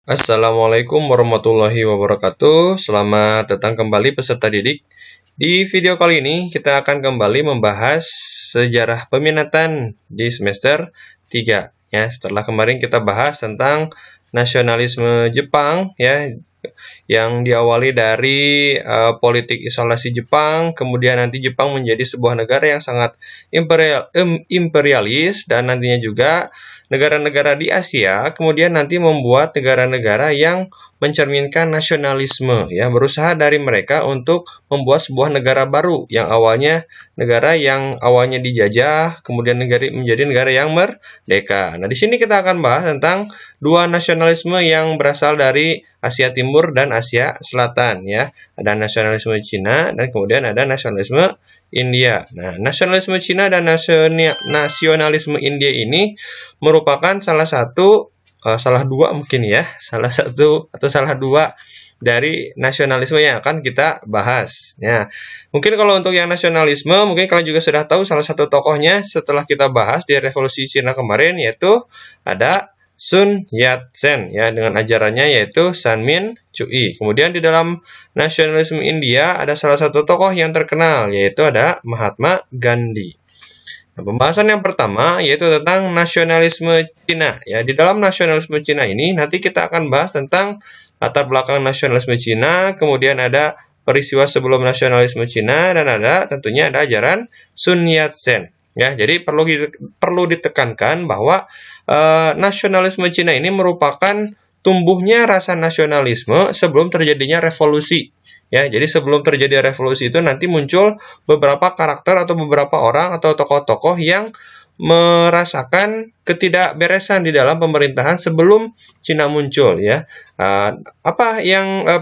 Assalamualaikum warahmatullahi wabarakatuh. Selamat datang kembali peserta didik. Di video kali ini kita akan kembali membahas sejarah peminatan di semester 3. Ya, setelah kemarin kita bahas tentang nasionalisme Jepang ya, yang diawali dari politik isolasi Jepang, kemudian nanti Jepang menjadi sebuah negara yang sangat imperialis, dan nantinya juga negara-negara di Asia kemudian nanti membuat negara-negara yang mencerminkan nasionalisme ya, berusaha dari mereka untuk membuat sebuah negara baru yang awalnya dijajah, kemudian menjadi negara yang merdeka. Nah, di sini kita akan bahas tentang dua nasionalisme yang berasal dari Asia Timur dan Asia Selatan ya. Ada nasionalisme Cina dan kemudian ada nasionalisme India. Nah, nasionalisme Cina dan nasionalisme India ini merupakan salah dua dari nasionalisme yang akan kita bahas. Ya, mungkin kalau untuk yang nasionalisme, mungkin kalian juga sudah tahu salah satu tokohnya setelah kita bahas di Revolusi Cina kemarin, yaitu ada Sun Yat-sen ya, dengan ajarannya yaitu Sanmin Cui. Kemudian di dalam nasionalisme India ada salah satu tokoh yang terkenal, yaitu ada Mahatma Gandhi. Nah, pembahasan yang pertama yaitu tentang nasionalisme Cina. Ya, di dalam nasionalisme Cina ini nanti kita akan bahas tentang latar belakang nasionalisme Cina, kemudian ada peristiwa sebelum nasionalisme Cina, dan tentunya ada ajaran Sun Yat-sen. Ya, jadi perlu ditekankan bahwa nasionalisme Cina ini merupakan tumbuhnya rasa nasionalisme sebelum terjadinya revolusi. Ya, jadi sebelum terjadi revolusi itu nanti muncul beberapa karakter atau beberapa orang atau tokoh-tokoh yang merasakan ketidakberesan di dalam pemerintahan sebelum Cina muncul ya.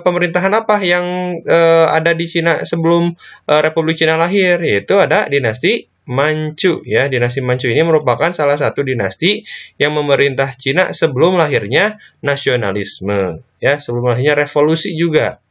Pemerintahan apa yang ada di Cina sebelum Republik Cina lahir, yaitu ada dinasti Manchu ya. Dinasti Manchu ini merupakan salah satu dinasti yang memerintah Cina sebelum lahirnya nasionalisme ya, sebelum lahirnya revolusi juga.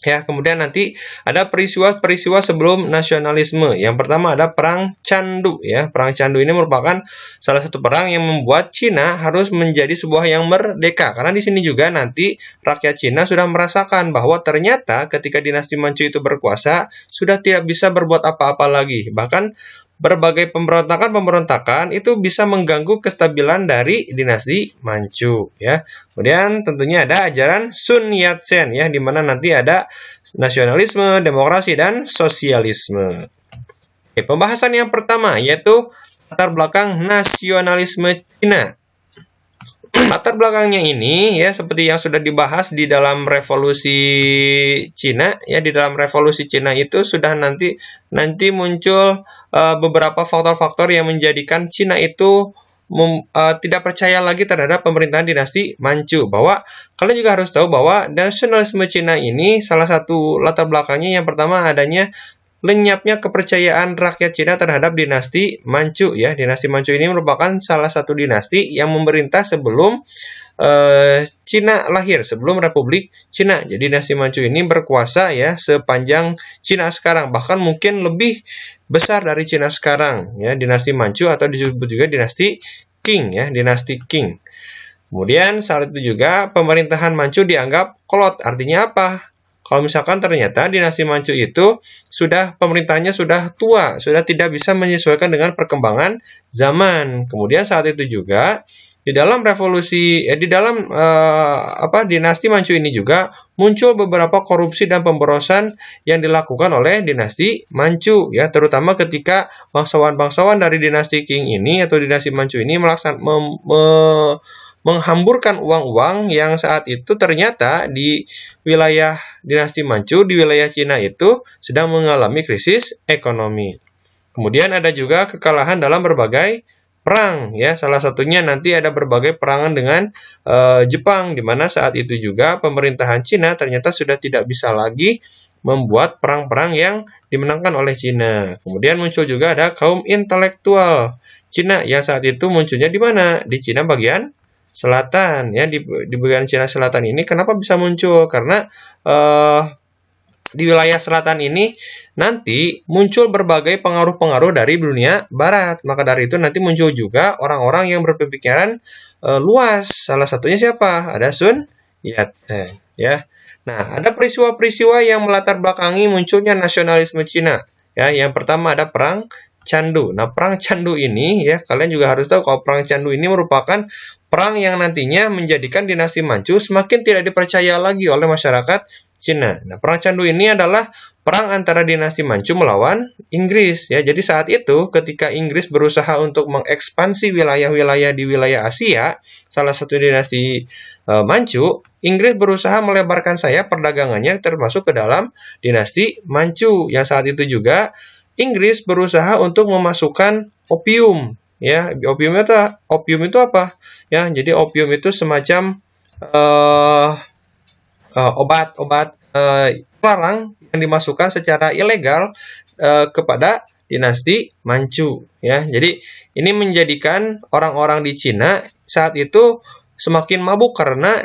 Ya, kemudian nanti ada peristiwa-peristiwa sebelum nasionalisme. Yang pertama ada Perang Candu ya. Perang Candu ini merupakan salah satu perang yang membuat Cina harus menjadi sebuah yang merdeka. Karena di sini juga nanti rakyat Cina sudah merasakan bahwa ternyata ketika dinasti Manchu itu berkuasa sudah tidak bisa berbuat apa-apa lagi. Bahkan berbagai pemberontakan itu bisa mengganggu kestabilan dari dinasti Manchu ya. Kemudian tentunya ada ajaran Sun Yat-sen ya, di mana nanti ada nasionalisme, demokrasi, dan sosialisme. Oke, pembahasan yang pertama yaitu latar belakang nasionalisme Cina. Latar belakangnya ini ya seperti yang sudah dibahas di dalam revolusi Cina ya. Di dalam revolusi Cina itu sudah nanti muncul beberapa faktor-faktor yang menjadikan Cina itu tidak percaya lagi terhadap pemerintahan dinasti Manchu. Bahwa kalian juga harus tahu bahwa nasionalisme Cina ini salah satu latar belakangnya yang pertama adanya lenyapnya kepercayaan rakyat Cina terhadap dinasti Manchu ya. Dinasti Manchu ini merupakan salah satu dinasti yang memerintah sebelum Cina lahir, sebelum Republik Cina. Jadi dinasti Manchu ini berkuasa ya sepanjang Cina sekarang, bahkan mungkin lebih besar dari Cina sekarang ya, dinasti Manchu, atau disebut juga dinasti Qing ya, dinasti Qing. Kemudian saat itu juga pemerintahan Manchu dianggap kolot. Artinya apa? Kalau misalkan ternyata dinasti Manchu itu pemerintahnya sudah tua, sudah tidak bisa menyesuaikan dengan perkembangan zaman. Kemudian saat itu juga di dalam dinasti Manchu ini juga muncul beberapa korupsi dan pemborosan yang dilakukan oleh dinasti Manchu ya, terutama ketika bangsawan-bangsawan dari dinasti Qing ini atau dinasti Manchu ini menghamburkan uang-uang yang saat itu ternyata di wilayah dinasti Manchu, di wilayah Cina itu sedang mengalami krisis ekonomi. Kemudian ada juga kekalahan dalam berbagai perang ya. Salah satunya nanti ada berbagai perangan dengan Jepang, di mana saat itu juga pemerintahan Cina ternyata sudah tidak bisa lagi membuat perang-perang yang dimenangkan oleh Cina. Kemudian muncul juga ada kaum intelektual Cina yang saat itu munculnya di mana? Di Cina bagian Selatan ya. Di bagian Cina Selatan ini kenapa bisa muncul? Karena di wilayah selatan ini nanti muncul berbagai pengaruh-pengaruh dari dunia barat. Maka dari itu nanti muncul juga orang-orang yang berpikiran luas. Salah satunya siapa? Ada Sun Yat-sen, ya. Nah, ada peristiwa-peristiwa yang melatar belakangi munculnya nasionalisme Cina. Ya, yang pertama ada Perang Candu. Nah, Perang Candu ini ya, kalian juga harus tahu kalau Perang Candu ini merupakan perang yang nantinya menjadikan dinasti Manchu semakin tidak dipercaya lagi oleh masyarakat Cina. Nah, Perang Candu ini adalah perang antara dinasti Manchu melawan Inggris ya. Jadi saat itu ketika Inggris berusaha untuk mengekspansi wilayah-wilayah di wilayah Asia, salah satu dinasti Manchu, Inggris berusaha melebarkan sayap perdagangannya termasuk ke dalam dinasti Manchu. Yang saat itu juga Inggris berusaha untuk memasukkan opium. Ya, opium itu apa? Ya, jadi opium itu semacam obat-obat larang yang dimasukkan secara ilegal kepada dinasti Manchu. Ya, jadi ini menjadikan orang-orang di Cina saat itu semakin mabuk karena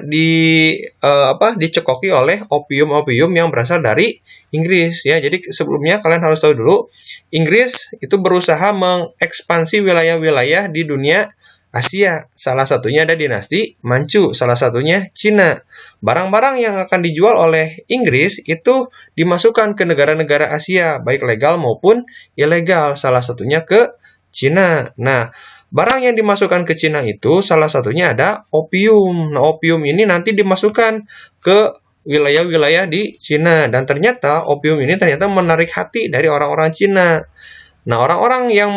dicekoki oleh opium-opium yang berasal dari Inggris ya. Jadi sebelumnya kalian harus tahu dulu, Inggris itu berusaha mengekspansi wilayah-wilayah di dunia Asia. Salah satunya ada dinasti Manchu, salah satunya Cina. Barang-barang yang akan dijual oleh Inggris itu dimasukkan ke negara-negara Asia, baik legal maupun ilegal, salah satunya ke Cina. Nah, barang yang dimasukkan ke Cina itu salah satunya ada opium. Nah, opium ini nanti dimasukkan ke wilayah-wilayah di Cina. Dan ternyata opium ini ternyata menarik hati dari orang-orang Cina. Nah, orang-orang yang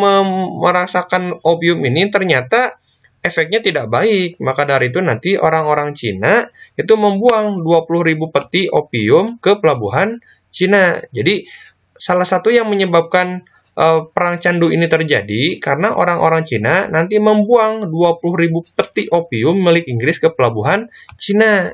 merasakan opium ini ternyata efeknya tidak baik. Maka dari itu nanti orang-orang Cina itu membuang 20.000 peti opium ke pelabuhan Cina. Jadi salah satu yang menyebabkan perang candu ini terjadi karena orang-orang Cina nanti membuang 20.000 peti opium milik Inggris ke pelabuhan Cina.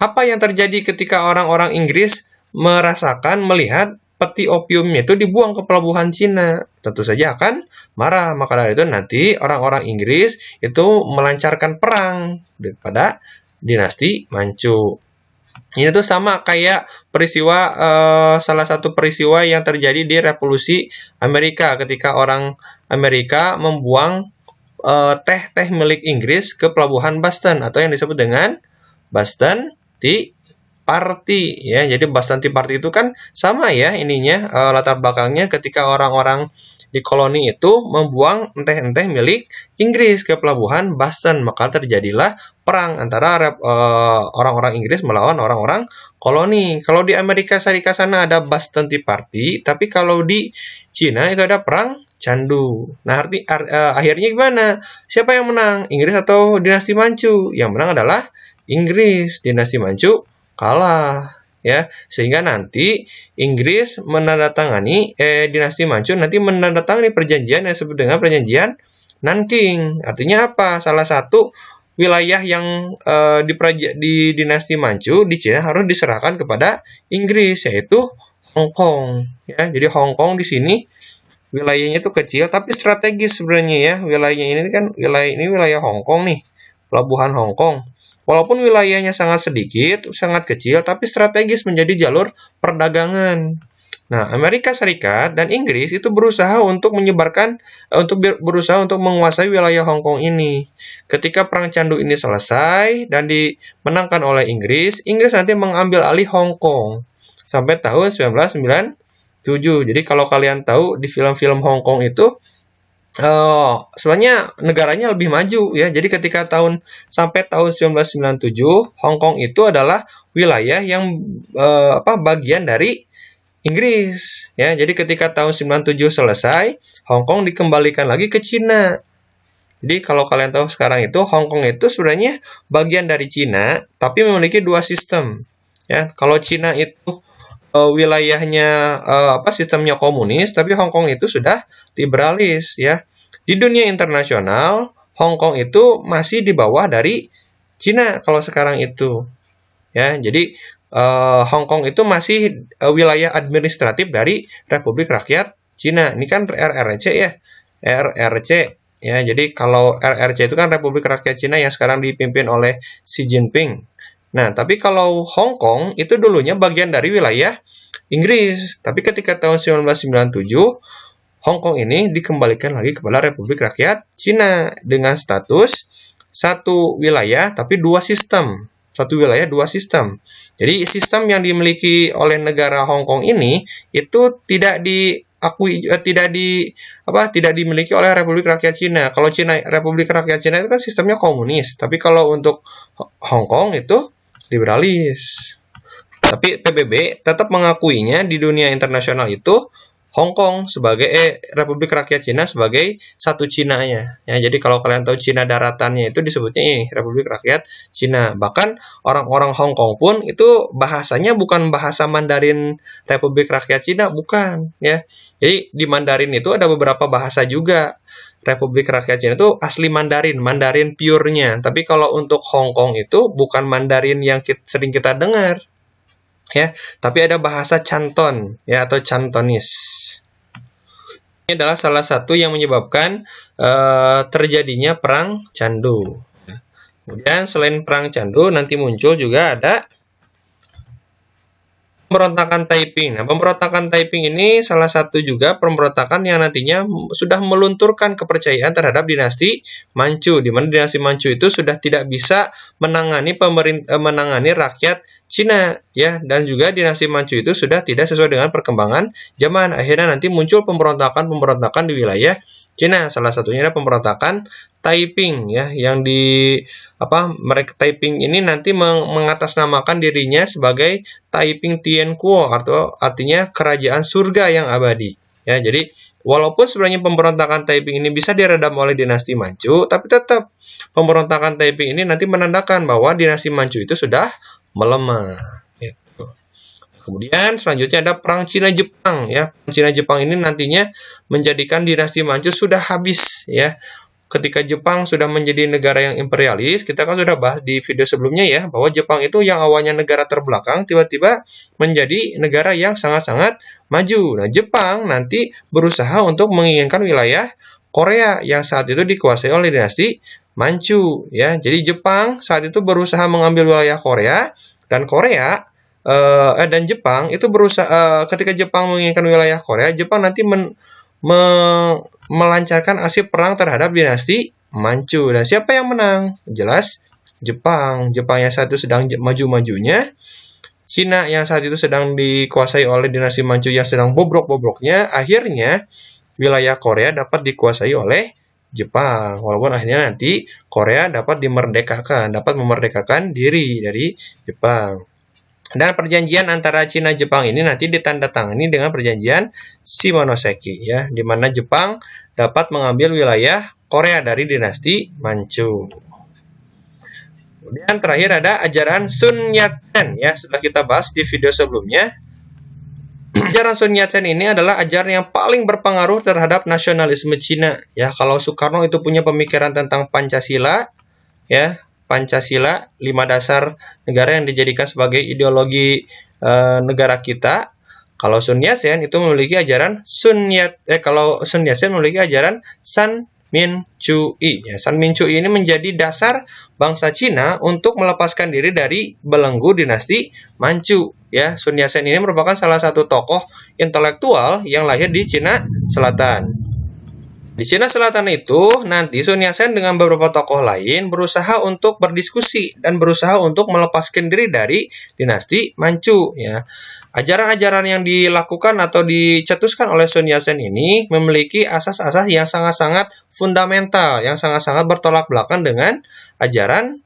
Apa yang terjadi ketika orang-orang Inggris melihat peti opiumnya itu dibuang ke pelabuhan Cina? Tentu saja akan marah. Maka dari itu nanti orang-orang Inggris itu melancarkan perang kepada dinasti Manchu. Ini tuh sama kayak peristiwa salah satu peristiwa yang terjadi di Revolusi Amerika ketika orang Amerika membuang teh milik Inggris ke pelabuhan Boston atau yang disebut dengan Boston Tea Party ya. Jadi Boston Tea Party itu kan sama ya ininya latar belakangnya ketika orang-orang di koloni itu membuang enteh-enteh milik Inggris ke pelabuhan Boston, maka terjadilah perang antara orang-orang Inggris melawan orang-orang koloni. Kalau di Amerika Serikat sana ada Boston Tea Party, tapi kalau di Cina itu ada perang candu. Nah, akhirnya gimana? Siapa yang menang? Inggris atau dinasti Manchu? Yang menang adalah Inggris. Dinasti Manchu kalah. Ya, sehingga nanti Inggris menandatangani dinasti Manchu nanti menandatangani perjanjian yang disebut dengan perjanjian Nanking. Artinya apa? Salah satu wilayah yang di dinasti Manchu di Cina harus diserahkan kepada Inggris, yaitu Hong Kong. Ya, jadi Hong Kong di sini wilayahnya itu kecil tapi strategis sebenarnya ya. Wilayahnya ini kan wilayah Hong Kong nih, pelabuhan Hong Kong. Walaupun wilayahnya sangat sedikit, sangat kecil, tapi strategis menjadi jalur perdagangan. Nah, Amerika Serikat dan Inggris itu berusaha untuk berusaha untuk menguasai wilayah Hong Kong ini. Ketika Perang Candu ini selesai dan dimenangkan oleh Inggris, Inggris nanti mengambil alih Hong Kong sampai tahun 1997. Jadi kalau kalian tahu di film-film Hong Kong itu sebenarnya negaranya lebih maju ya. Jadi ketika sampai tahun 1997, Hong Kong itu adalah wilayah yang bagian dari Inggris ya. Jadi ketika tahun 97 selesai, Hong Kong dikembalikan lagi ke Cina. Jadi kalau kalian tahu sekarang itu Hong Kong itu sebenarnya bagian dari Cina, tapi memiliki dua sistem. Ya, kalau Cina itu wilayahnya sistemnya komunis, tapi Hong Kong itu sudah liberalis ya. Di dunia internasional, Hong Kong itu masih di bawah dari Cina kalau sekarang itu. Ya, jadi Hong Kong itu masih wilayah administratif dari Republik Rakyat Cina. Ini kan RRC ya. RRC ya. Jadi kalau RRC itu kan Republik Rakyat Cina yang sekarang dipimpin oleh Xi Jinping. Nah, tapi kalau Hong Kong itu dulunya bagian dari wilayah Inggris. Tapi ketika tahun 1997, Hong Kong ini dikembalikan lagi kepada Republik Rakyat Cina dengan status satu wilayah tapi dua sistem. satu wilayah dua sistem. Jadi sistem yang dimiliki oleh negara Hong Kong ini itu tidak dimiliki oleh Republik Rakyat Cina. Kalau Republik Rakyat Cina itu kan sistemnya komunis, tapi kalau untuk Hong Kong itu liberalis. Tapi PBB tetap mengakuinya di dunia internasional itu Hong Kong sebagai Republik Rakyat Cina sebagai satu Cina-nya. Ya, jadi kalau kalian tahu Cina daratannya itu disebutnya ini Republik Rakyat Cina. Bahkan orang-orang Hong Kong pun itu bahasanya bukan bahasa Mandarin Republik Rakyat Cina, bukan ya. Jadi di Mandarin itu ada beberapa bahasa juga. Republik Rakyat Cina itu asli Mandarin pure-nya. Tapi kalau untuk Hong Kong itu bukan Mandarin yang sering kita dengar. Ya, tapi ada bahasa Canton ya atau Cantonis. Ini adalah salah satu yang menyebabkan terjadinya perang Candu. Kemudian selain perang Candu nanti muncul juga ada pemberontakan Taiping. Nah, pemberontakan Taiping ini salah satu juga pemberontakan yang nantinya sudah melunturkan kepercayaan terhadap dinasti Manchu, di mana dinasti Manchu itu sudah tidak bisa menangani rakyat Cina ya, dan juga dinasti Manchu itu sudah tidak sesuai dengan perkembangan zaman. Akhirnya nanti muncul pemberontakan di wilayah Cina. Salah satunya adalah pemberontakan Taiping ya, yang mereka Taiping ini nanti mengatasnamakan dirinya sebagai Taiping Tiankuo, artinya kerajaan surga yang abadi. Ya, jadi walaupun sebenarnya pemberontakan Taiping ini bisa diredam oleh dinasti Manchu, tapi tetap pemberontakan Taiping ini nanti menandakan bahwa dinasti Manchu itu sudah melemah. Gitu. Kemudian selanjutnya ada perang Cina-Jepang ya. Perang Cina-Jepang ini nantinya menjadikan dinasti Manchu sudah habis ya. Ketika Jepang sudah menjadi negara yang imperialis, kita kan sudah bahas di video sebelumnya ya, bahwa Jepang itu yang awalnya negara terbelakang, tiba-tiba menjadi negara yang sangat-sangat maju. Nah, Jepang nanti berusaha untuk menginginkan wilayah Korea yang saat itu dikuasai oleh dinasti Manchu. Ya, jadi Jepang saat itu berusaha mengambil wilayah Korea, dan dan Jepang itu berusaha ketika Jepang menginginkan wilayah Korea, Jepang nanti melancarkan aksi perang terhadap dinasti Manchu. Dan siapa yang menang? Jelas Jepang. Jepang yang saat itu sedang maju-majunya. Cina yang saat itu sedang dikuasai oleh dinasti Manchu yang sedang bobrok-bobroknya. Akhirnya wilayah Korea dapat dikuasai oleh Jepang. Walaupun akhirnya nanti Korea dapat memerdekakan diri dari Jepang. Dan perjanjian antara Cina Jepang ini nanti ditandatangani dengan perjanjian Shimonoseki ya, di mana Jepang dapat mengambil wilayah Korea dari dinasti Manchu. Kemudian terakhir ada ajaran Sun Yat-sen ya, sudah kita bahas di video sebelumnya. Ajaran Sun Yat-sen ini adalah ajaran yang paling berpengaruh terhadap nasionalisme Cina ya. Kalau Soekarno itu punya pemikiran tentang Pancasila ya, Pancasila, 5 dasar negara yang dijadikan sebagai ideologi negara kita. Kalau Sun Yat-sen itu memiliki ajaran Sun Yat-sen memiliki ajaran San Min-cui. Ya, San Min-cui ini menjadi dasar bangsa Cina untuk melepaskan diri dari belenggu dinasti Manchu. Ya, Sun Yat-sen ini merupakan salah satu tokoh intelektual yang lahir di Cina Selatan. Di Cina Selatan itu, nanti Sun Yat-sen dengan beberapa tokoh lain berusaha untuk berdiskusi dan berusaha untuk melepaskan diri dari dinasti Manchu. Ya. Ajaran-ajaran yang dilakukan atau dicetuskan oleh Sun Yat-sen ini memiliki asas-asas yang sangat-sangat fundamental, yang sangat-sangat bertolak belakang dengan ajaran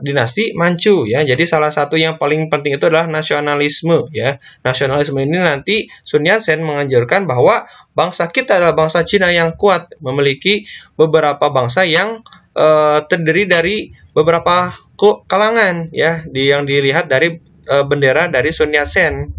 dinasti Manchu ya. Jadi salah satu yang paling penting itu adalah nasionalisme ya. Nasionalisme ini nanti Sun Yat-sen menganjurkan bahwa bangsa kita adalah bangsa Cina yang kuat, memiliki beberapa bangsa yang terdiri dari beberapa kalangan ya, yang dilihat dari bendera dari Sun Yat-sen.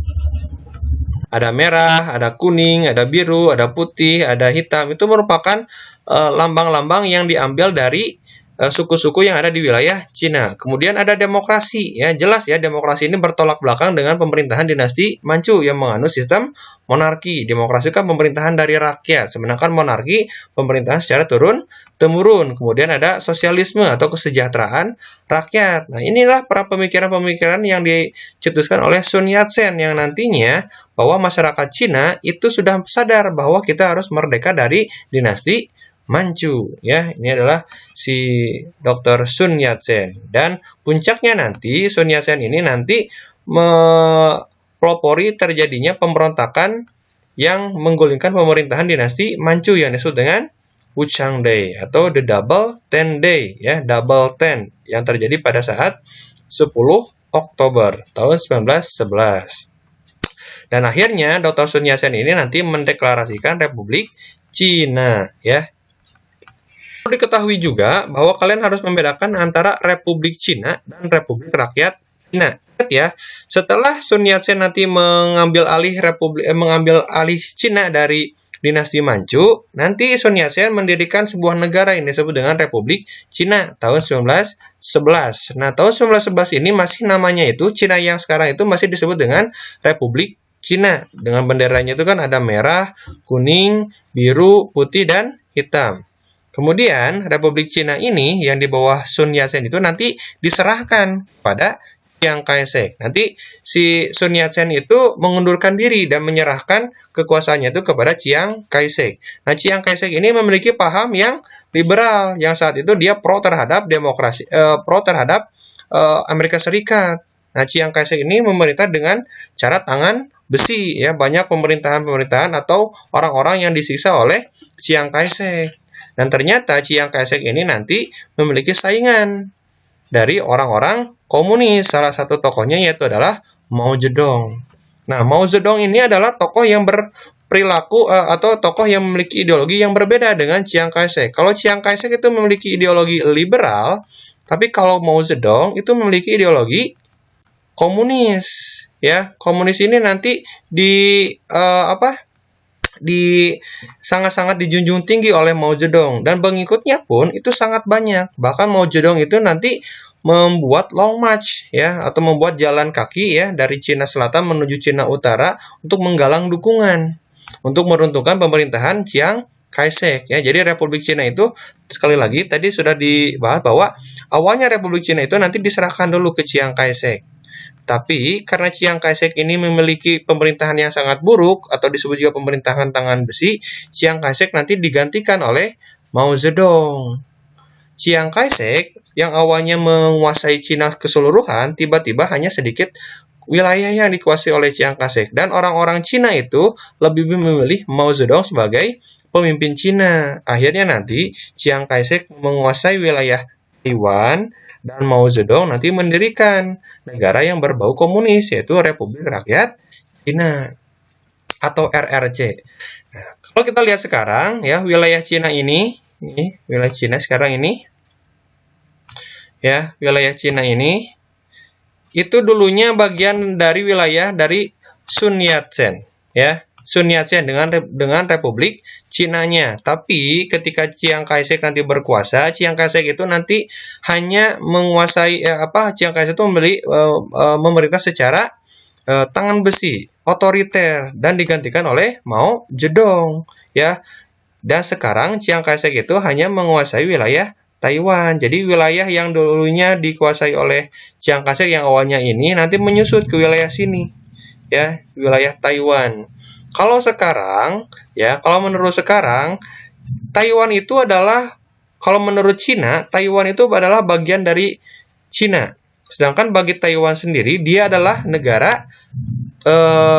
Ada merah, ada kuning, ada biru, ada putih, ada hitam. Itu merupakan lambang-lambang yang diambil dari suku-suku yang ada di wilayah Cina. Kemudian ada demokrasi, ya jelas ya, demokrasi ini bertolak belakang dengan pemerintahan dinasti Manchu yang menganut sistem monarki. Demokrasi kan pemerintahan dari rakyat, sedangkan monarki pemerintahan secara turun-temurun. Kemudian ada sosialisme atau kesejahteraan rakyat. Nah, inilah para pemikiran-pemikiran yang dicetuskan oleh Sun Yat-sen yang nantinya bahwa masyarakat Cina itu sudah sadar bahwa kita harus merdeka dari dinasti Manchu ya. Ini adalah si Dr. Sun Yat-sen. Dan puncaknya nanti Sun Yat-sen ini nanti pelopori terjadinya pemberontakan yang menggulingkan pemerintahan dinasti Manchu yang disebut dengan Wuchang Day atau The Double Ten Day ya, Double Ten yang terjadi pada saat 10 Oktober tahun 1911. Dan akhirnya Dr. Sun Yat-sen ini nanti mendeklarasikan Republik Cina ya. Perlu diketahui juga bahwa kalian harus membedakan antara Republik Cina dan Republik Rakyat Cina ya. Setelah Sun Yat-sen nanti mengambil alih Cina dari dinasti Manchu, nanti Sun Yat-sen mendirikan sebuah negara yang disebut dengan Republik Cina tahun 1911. Nah, tahun 1911 ini masih namanya itu Cina yang sekarang itu masih disebut dengan Republik Cina. Dengan benderanya itu kan ada merah, kuning, biru, putih, dan hitam. Kemudian Republik Cina ini yang di bawah Sun Yat-sen itu nanti diserahkan pada Chiang Kai-shek. Nanti si Sun Yat-sen itu mengundurkan diri dan menyerahkan kekuasaannya itu kepada Chiang Kai-shek. Nah, Chiang Kai-shek ini memiliki paham yang liberal, yang saat itu dia pro terhadap demokrasi, pro terhadap Amerika Serikat. Nah, Chiang Kai-shek ini memerintah dengan cara tangan besi ya, banyak pemerintahan-pemerintahan atau orang-orang yang disiksa oleh Chiang Kai-shek. Dan ternyata Chiang Kai-shek ini nanti memiliki saingan dari orang-orang komunis. Salah satu tokohnya yaitu adalah Mao Zedong. Nah, Mao Zedong ini adalah tokoh yang berperilaku atau tokoh yang memiliki ideologi yang berbeda dengan Chiang Kai-shek. Kalau Chiang Kai-shek itu memiliki ideologi liberal, tapi kalau Mao Zedong itu memiliki ideologi komunis. Ya, komunis ini nanti sangat-sangat dijunjung tinggi oleh Mao Zedong dan pengikutnya pun itu sangat banyak. Bahkan Mao Zedong itu nanti membuat long march ya atau membuat jalan kaki ya dari Cina Selatan menuju Cina Utara untuk menggalang dukungan untuk meruntuhkan pemerintahan Chiang Kai-shek ya. Jadi Republik Cina itu sekali lagi tadi sudah dibahas bahwa awalnya Republik Cina itu nanti diserahkan dulu ke Chiang Kai-shek. Tapi karena Chiang Kai-shek ini memiliki pemerintahan yang sangat buruk atau disebut juga pemerintahan tangan besi, Chiang Kai-shek nanti digantikan oleh Mao Zedong. Chiang Kai-shek yang awalnya menguasai Cina keseluruhan, tiba-tiba hanya sedikit wilayah yang dikuasai oleh Chiang Kai-shek. Dan orang-orang Cina itu lebih memilih Mao Zedong sebagai pemimpin Cina. Akhirnya nanti Chiang Kai-shek menguasai wilayah Taiwan, dan Mao Zedong nanti mendirikan negara yang berbau komunis, yaitu Republik Rakyat Cina atau RRC. Nah, kalau kita lihat sekarang, ya wilayah Cina ini wilayah Cina sekarang ini, ya wilayah Cina ini, itu dulunya bagian dari wilayah dari Sun Yat-sen, ya. Sun Yat-sen dengan Republik Cinanya. Tapi ketika Chiang Kai-shek nanti berkuasa, Chiang Kai-shek itu nanti hanya menguasai Chiang Kai-shek itu memerintah secara tangan besi, otoriter dan digantikan oleh Mao Zedong, ya. Dan sekarang Chiang Kai-shek itu hanya menguasai wilayah Taiwan. Jadi wilayah yang dulunya dikuasai oleh Chiang Kai-shek yang awalnya ini nanti menyusut ke wilayah sini, ya, wilayah Taiwan. Kalau sekarang, ya, kalau menurut sekarang, Taiwan itu adalah, kalau menurut Cina, Taiwan itu adalah bagian dari Cina. Sedangkan bagi Taiwan sendiri, dia adalah negara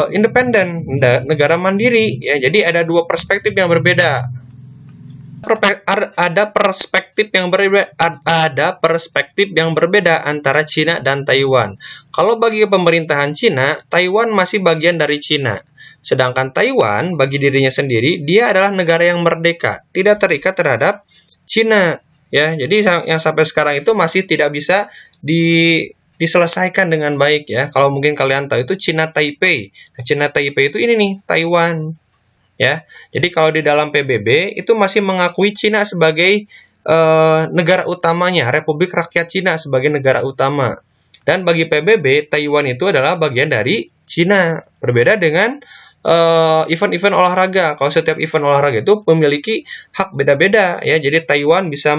independen, negara mandiri. Ya, jadi ada dua perspektif yang berbeda. Ada perspektif yang berbeda antara Cina dan Taiwan. Kalau bagi pemerintahan Cina, Taiwan masih bagian dari Cina. Sedangkan Taiwan bagi dirinya sendiri, dia adalah negara yang merdeka, tidak terikat terhadap Cina. Ya, jadi yang sampai sekarang itu masih tidak bisa diselesaikan dengan baik ya. Kalau mungkin kalian tahu itu Cina Taipei. Nah, Cina Taipei itu ini nih, Taiwan. Ya, jadi kalau di dalam PBB itu masih mengakui Cina sebagai negara utamanya, Republik Rakyat Cina sebagai negara utama. Dan bagi PBB, Taiwan itu adalah bagian dari Cina. Berbeda dengan event-event olahraga. Kalau setiap event olahraga itu memiliki hak beda-beda ya. Jadi Taiwan bisa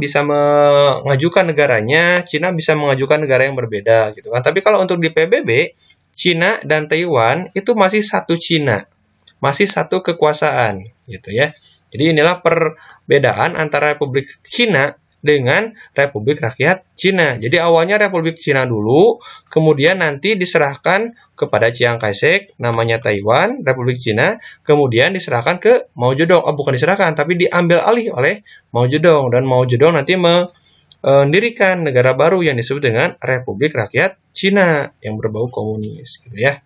bisa mengajukan negaranya, Cina bisa mengajukan negara yang berbeda gitu kan. Tapi kalau untuk di PBB, Cina dan Taiwan itu masih satu Cina, masih satu kekuasaan gitu ya. Jadi inilah perbedaan antara Republik Cina dengan Republik Rakyat Cina. Jadi awalnya Republik Cina dulu, kemudian nanti diserahkan kepada Chiang Kai-shek, namanya Taiwan, Republik Cina, kemudian diserahkan ke Mao Zedong. Oh, bukan diserahkan, tapi diambil alih oleh Mao Zedong. Dan Mao Zedong nanti mendirikan negara baru yang disebut dengan Republik Rakyat Cina yang berbau komunis, gitu ya.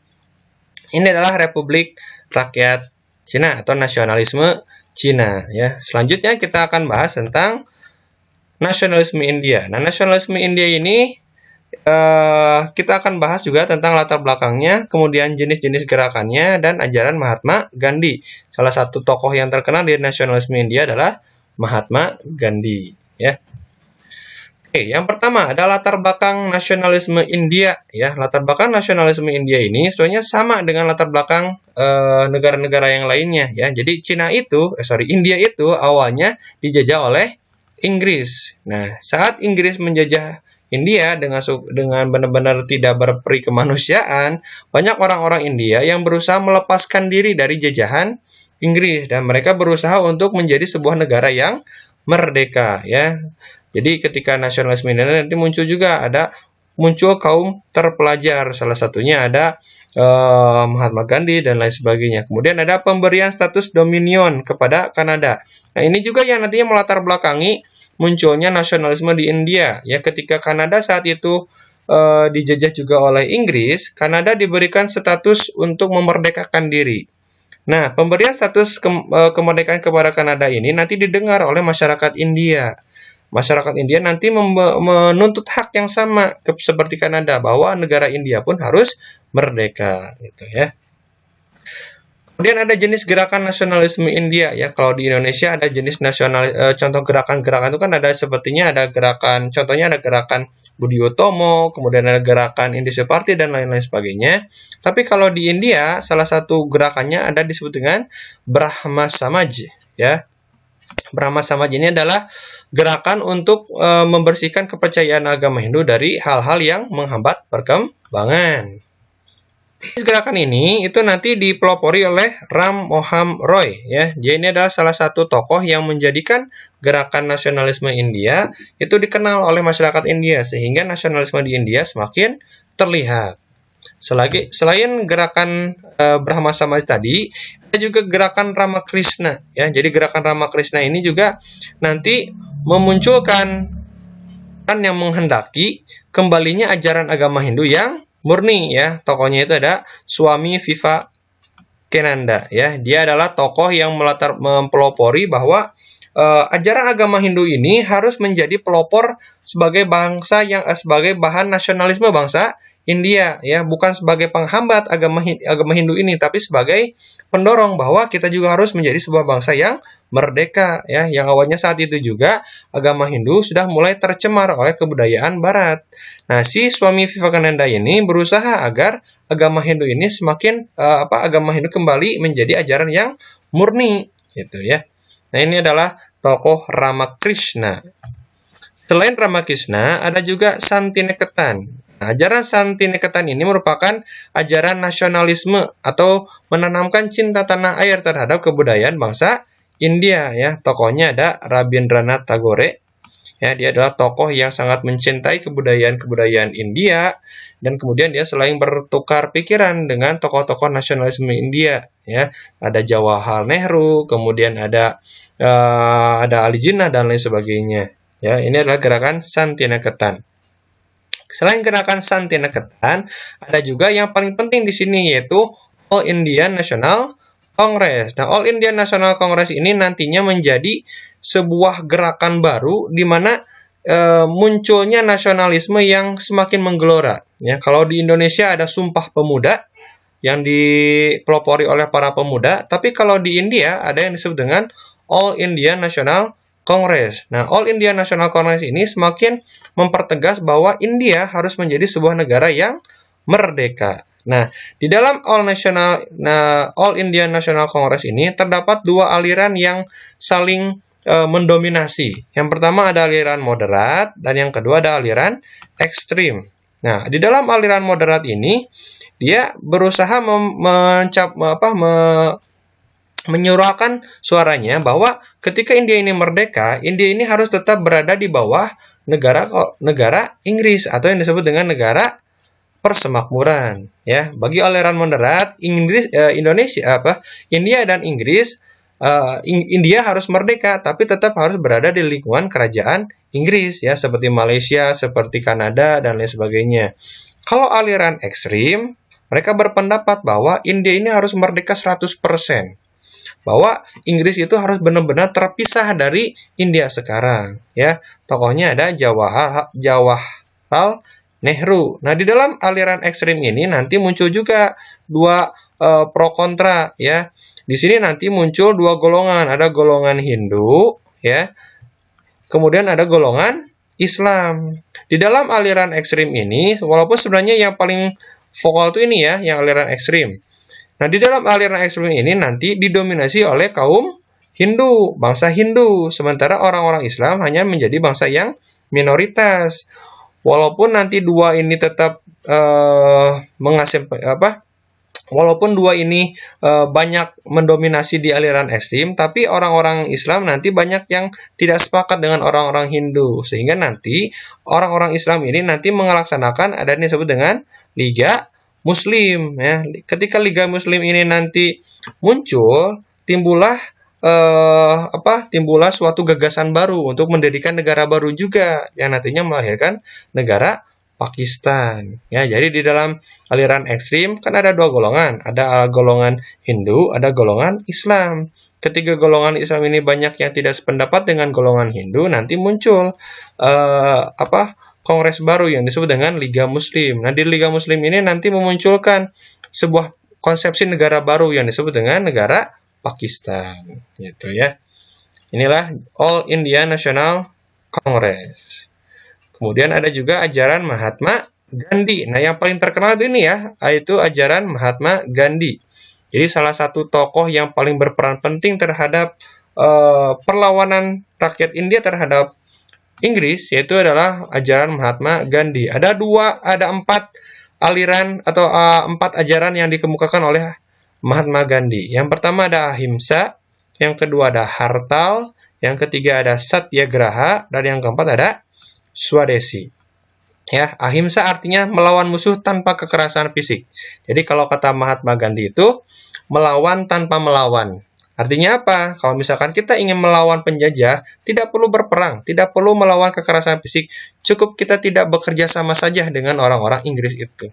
Ini adalah Republik Rakyat Cina atau nasionalisme Cina ya. Selanjutnya kita akan bahas tentang nasionalisme India. Nah, nasionalisme India ini kita akan bahas juga tentang latar belakangnya, kemudian jenis-jenis gerakannya dan ajaran Mahatma Gandhi. Salah satu tokoh yang terkenal di nasionalisme India adalah Mahatma Gandhi ya. Oke, yang pertama ada latar belakang nasionalisme India ya. Latar belakang nasionalisme India ini sebenarnya sama dengan latar belakang negara-negara yang lainnya ya. Jadi India itu awalnya dijajah oleh Inggris. Nah, saat Inggris menjajah India dengan benar-benar tidak berperi kemanusiaan, banyak orang-orang India yang berusaha melepaskan diri dari jajahan Inggris dan mereka berusaha untuk menjadi sebuah negara yang merdeka ya. Jadi ketika nasionalisme ini nanti muncul kaum terpelajar, salah satunya ada Mahatma Gandhi dan lain sebagainya. Kemudian ada pemberian status dominion kepada Kanada. Nah, ini juga yang nantinya melatar belakangi munculnya nasionalisme di India. Ya, ketika Kanada saat itu dijajah juga oleh Inggris, Kanada diberikan status untuk memerdekakan diri. Nah, pemberian status kemerdekaan kepada Kanada ini nanti didengar oleh masyarakat India. Masyarakat India nanti menuntut hak yang sama seperti Kanada, bahwa negara India pun harus merdeka gitu ya. Kemudian ada jenis gerakan nasionalisme India ya. Kalau di Indonesia ada jenis contoh gerakan-gerakan itu kan ada sepertinya ada gerakan, contohnya ada gerakan Budi Utomo, kemudian ada gerakan Indische Party dan lain-lain sebagainya. Tapi kalau di India salah satu gerakannya ada disebut dengan Brahma Samaj ya. Brahma Samaj ini adalah gerakan untuk membersihkan kepercayaan agama Hindu dari hal-hal yang menghambat perkembangan. Gerakan ini itu nanti dipelopori oleh Ram Moham Roy ya. Dia ini adalah salah satu tokoh yang menjadikan gerakan nasionalisme India itu dikenal oleh masyarakat India, sehingga nasionalisme di India semakin terlihat. Selain gerakan Brahma Samaj tadi, ada juga gerakan Ramakrishna ya. Jadi gerakan Ramakrishna ini juga nanti memunculkan yang menghendaki kembalinya ajaran agama Hindu yang murni ya. Tokohnya itu ada Swami Vivekananda ya. Dia adalah tokoh yang mempelopori bahwa ajaran agama Hindu ini harus menjadi pelopor sebagai sebagai bahan nasionalisme bangsa India ya, bukan sebagai penghambat agama Hindu ini, tapi sebagai pendorong bahwa kita juga harus menjadi sebuah bangsa yang merdeka ya. Yang awalnya saat itu juga agama Hindu sudah mulai tercemar oleh kebudayaan Barat. Nah, si Swami Vivekananda ini berusaha agar agama Hindu ini agama Hindu kembali menjadi ajaran yang murni gitu ya. Nah, ini adalah tokoh Ramakrishna. Selain Ramakrishna, ada juga Santiniketan. Nah, ajaran Santiniketan ini merupakan ajaran nasionalisme atau menanamkan cinta tanah air terhadap kebudayaan bangsa India ya. Tokohnya ada Rabindranath Tagore. Ya, dia adalah tokoh yang sangat mencintai kebudayaan India, dan kemudian dia selalu bertukar pikiran dengan tokoh-tokoh nasionalisme India ya. Ada Jawaharlal Nehru, kemudian ada Ali Jinnah dan lain sebagainya. Ya, ini adalah gerakan Santiniketan. Selain gerakan Santiniketan, ada juga yang paling penting di sini yaitu All India National Congress. Nah, All India National Congress ini nantinya menjadi sebuah gerakan baru di mana munculnya nasionalisme yang semakin menggelora. Ya, kalau di Indonesia ada Sumpah Pemuda yang dipelopori oleh para pemuda, tapi kalau di India ada yang disebut dengan All India National Congress. Nah, All India National Congress ini semakin mempertegas bahwa India harus menjadi sebuah negara yang merdeka. Nah, di dalam All India National Congress ini terdapat dua aliran yang saling mendominasi. Yang pertama ada aliran moderat dan yang kedua ada aliran ekstrim. Nah, di dalam aliran moderat ini dia berusaha menyuarakan suaranya bahwa ketika India ini merdeka, India ini harus tetap berada di bawah negara Inggris atau yang disebut dengan negara persemakmuran. Ya, bagi aliran moderat, India dan Inggris, India harus merdeka, tapi tetap harus berada di lingkungan kerajaan Inggris, ya, seperti Malaysia, seperti Kanada, dan lain sebagainya. Kalau aliran ekstrim, mereka berpendapat bahwa India ini harus merdeka 100%. Bahwa Inggris itu harus benar-benar terpisah dari India sekarang, ya. Tokohnya ada Jawaharlal Nehru. Nah, di dalam aliran ekstrim ini nanti muncul juga dua pro kontra, ya. Di sini nanti muncul dua golongan, ada golongan Hindu, ya. Kemudian ada golongan Islam. Di dalam aliran ekstrim ini, walaupun sebenarnya yang paling vokal itu ini, ya, yang aliran ekstrim. Nah, di dalam aliran ekstrim ini nanti didominasi oleh kaum Hindu, bangsa Hindu, sementara orang-orang Islam hanya menjadi bangsa yang minoritas. Walaupun nanti dua ini tetap walaupun dua ini banyak mendominasi di aliran ekstrim, tapi orang-orang Islam nanti banyak yang tidak sepakat dengan orang-orang Hindu, sehingga nanti orang-orang Islam ini nanti melaksanakan ada yang disebut dengan Liga Muslim, ya. Ketika Liga Muslim ini nanti muncul, timbullah suatu gagasan baru untuk mendirikan negara baru juga yang nantinya melahirkan negara Pakistan. Ya, jadi di dalam aliran ekstrim kan ada dua golongan, ada golongan Hindu, ada golongan Islam. Ketika golongan Islam ini banyak yang tidak sependapat dengan golongan Hindu, nanti muncul kongres baru yang disebut dengan Liga Muslim. Nah, di Liga Muslim ini nanti memunculkan sebuah konsepsi negara baru yang disebut dengan negara Pakistan, gitu, ya. Inilah All India National Congress. Kemudian ada juga ajaran Mahatma Gandhi. Nah, yang paling terkenal itu ini, ya, yaitu ajaran Mahatma Gandhi. Jadi salah satu tokoh yang paling berperan penting terhadap perlawanan rakyat India terhadap Inggris, yaitu adalah ajaran Mahatma Gandhi. Ada 4 aliran atau 4 ajaran yang dikemukakan oleh Mahatma Gandhi. Yang pertama ada ahimsa, yang kedua ada hartal, yang ketiga ada satyagraha, dan yang keempat ada swadesi. Ya, ahimsa artinya melawan musuh tanpa kekerasan fisik. Jadi kalau kata Mahatma Gandhi itu melawan tanpa melawan. Artinya apa? Kalau misalkan kita ingin melawan penjajah, tidak perlu berperang, tidak perlu melawan kekerasan fisik, cukup kita tidak bekerja sama saja dengan orang-orang Inggris itu.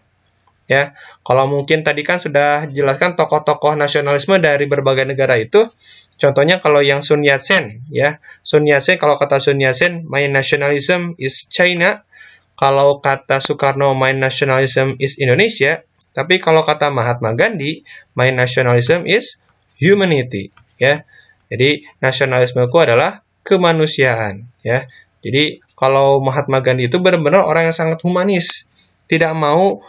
Ya, kalau mungkin tadi kan sudah jelaskan tokoh-tokoh nasionalisme dari berbagai negara itu. Contohnya kalau yang Sun Yat-sen, ya. Sun Yat-sen, kalau kata Sun Yat-sen, my nationalism is China. Kalau kata Soekarno, my nationalism is Indonesia. Tapi kalau kata Mahatma Gandhi, my nationalism is humanity, ya. Jadi nasionalismeku adalah kemanusiaan, ya. Jadi kalau Mahatma Gandhi itu benar-benar orang yang sangat humanis, tidak mau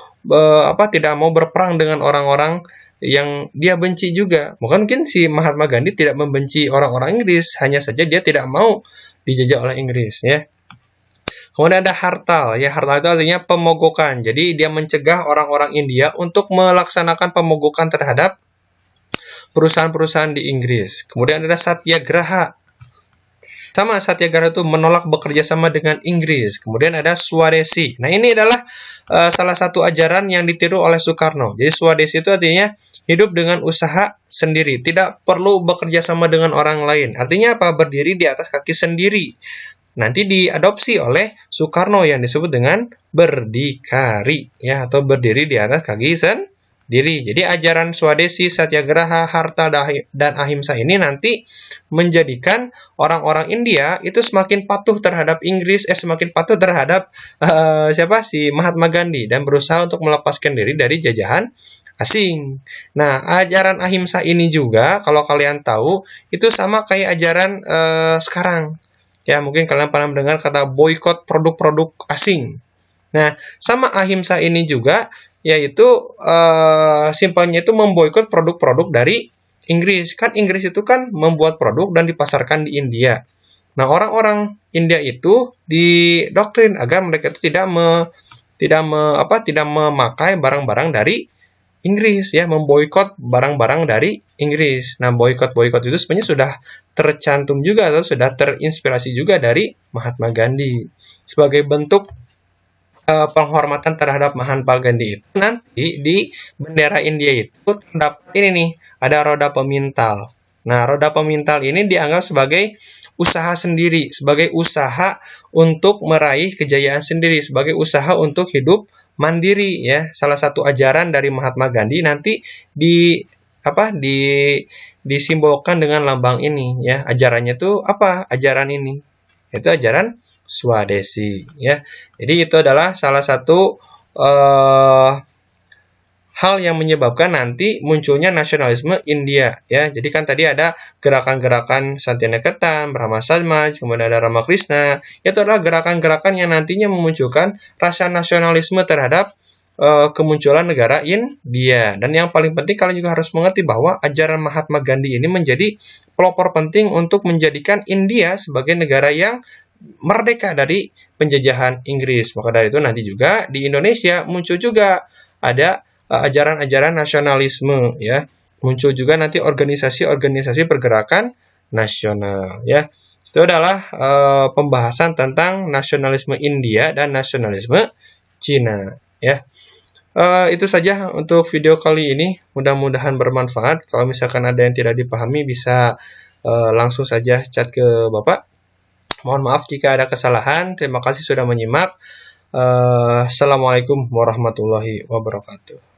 berperang dengan orang-orang yang dia benci juga. Mungkin si Mahatma Gandhi tidak membenci orang-orang Inggris, hanya saja dia tidak mau dijajah oleh Inggris, ya. Kemudian ada hartal, ya, hartal itu artinya pemogokan. Jadi dia mencegah orang-orang India untuk melaksanakan pemogokan terhadap perusahaan-perusahaan di Inggris. Kemudian ada satyagraha. Sama, satyagraha itu menolak bekerja sama dengan Inggris. Kemudian ada swadesi. Nah, ini adalah salah satu ajaran yang ditiru oleh Soekarno. Jadi swadesi itu artinya hidup dengan usaha sendiri, tidak perlu bekerja sama dengan orang lain. Artinya apa? Berdiri di atas kaki sendiri. Nanti diadopsi oleh Soekarno yang disebut dengan berdikari, ya, atau berdiri di atas kaki sendiri. Jadi ajaran swadesi, satyagraha, harta, dan ahimsa ini nanti menjadikan orang-orang India itu semakin patuh terhadap Inggris, semakin patuh terhadap si Mahatma Gandhi, dan berusaha untuk melepaskan diri dari jajahan asing. Nah, ajaran ahimsa ini juga kalau kalian tahu itu sama kayak ajaran sekarang. Ya, mungkin kalian pernah mendengar kata boykot produk-produk asing. Nah, sama ahimsa ini juga, yaitu simpelnya itu memboikot produk-produk dari Inggris. Kan Inggris itu kan membuat produk dan dipasarkan di India. Nah, orang-orang India itu didoktrin agar mereka itu tidak memakai barang-barang dari Inggris ya, memboikot barang-barang dari Inggris. Nah, boikot-boikot itu sebenarnya sudah tercantum juga atau sudah terinspirasi juga dari Mahatma Gandhi. Sebagai bentuk penghormatan terhadap Mahatma Gandhi itu nanti di bendera India itu terdapat ini nih, ada roda pemintal. Nah, roda pemintal ini dianggap sebagai usaha sendiri, sebagai usaha untuk meraih kejayaan sendiri, sebagai usaha untuk hidup mandiri ya. Salah satu ajaran dari Mahatma Gandhi nanti disimbolkan dengan lambang ini ya. Ajarannya itu apa? Ajaran ini. Itu ajaran Swadesi ya. Jadi itu adalah salah satu hal yang menyebabkan nanti munculnya nasionalisme India ya. Jadi kan tadi ada gerakan-gerakan Santyaniketan, Brahma Samaj, kemudian ada Ramakrishna. Itu adalah gerakan-gerakan yang nantinya memunculkan rasa nasionalisme terhadap kemunculan negara India. Dan yang paling penting kalian juga harus mengerti bahwa ajaran Mahatma Gandhi ini menjadi pelopor penting untuk menjadikan India sebagai negara yang merdeka dari penjajahan Inggris. Maka dari itu nanti juga di Indonesia muncul juga ada ajaran-ajaran nasionalisme ya. Muncul juga nanti organisasi-organisasi pergerakan nasional ya. Itu adalah pembahasan tentang nasionalisme India dan nasionalisme Cina ya. Itu saja untuk video kali ini. Mudah-mudahan bermanfaat. Kalau misalkan ada yang tidak dipahami bisa langsung saja chat ke Bapak. Mohon maaf jika ada kesalahan. Terima kasih sudah menyimak. Assalamualaikum warahmatullahi wabarakatuh.